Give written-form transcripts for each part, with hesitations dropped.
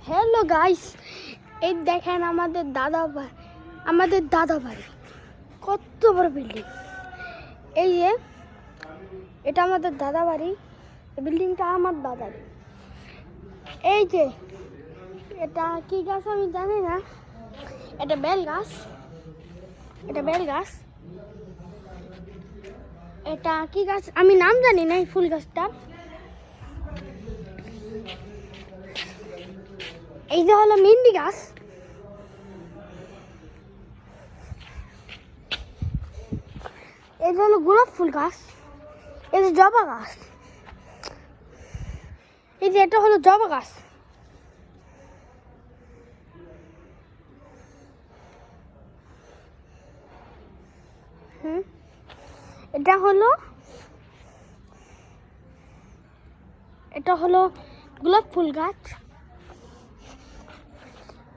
Hello guys, এই দেখেন আমাদের দাদা বাড়ি কত বড় বিল্ডিং। এই যে এটা আমাদের দাদা বাড়ি, বিল্ডিংটা আমার দাদার। এই যে এটা কি গাছ আমি জানি না, এটা বেল গাছ, এটা কি গাছ আমি নাম জানি না, এই ফুল গাছটা। এই যে হলো মেহেন্দি গাছ, এই যে হলো গোলাপ ফুল গাছ, এই যে জবা গাছ, এই যে এটা হলো জবা গাছ। এটা হলো গোলাপ ফুল গাছ।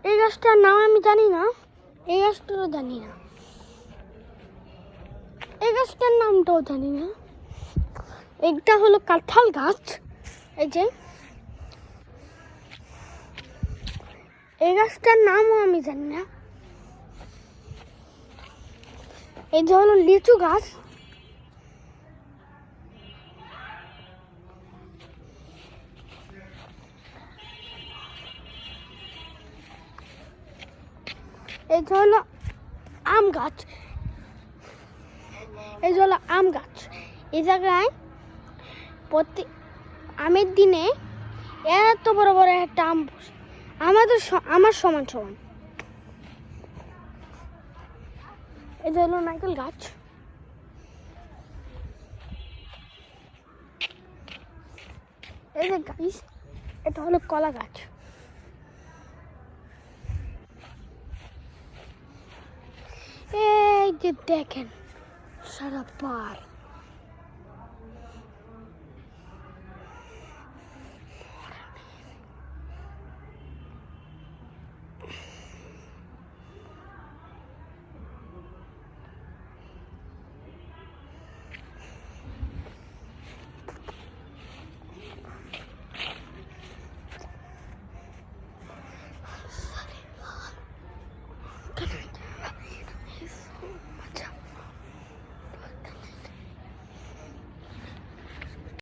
এই গাছটার নাম আমি জানি না, এই গাছটারও জানি না, এই গাছটার নামটাও জানি না। এটা হলো কাঁঠাল গাছ। এই যে এই গাছটার নামও আমি জানি না। এই যে হলো লিচু গাছ। এই যে হলো আম গাছ, এই যে হলো আম গাছ। এই জায়গায় প্রতি আমের দিনে এত বড় বড় একটা আম বসে, আমার সমান সমান। এই যে হলো নারকেল গাছ। এই যে গাইস, এটা হলো কলা গাছ। এই যে দেখেন সারা পার্ক।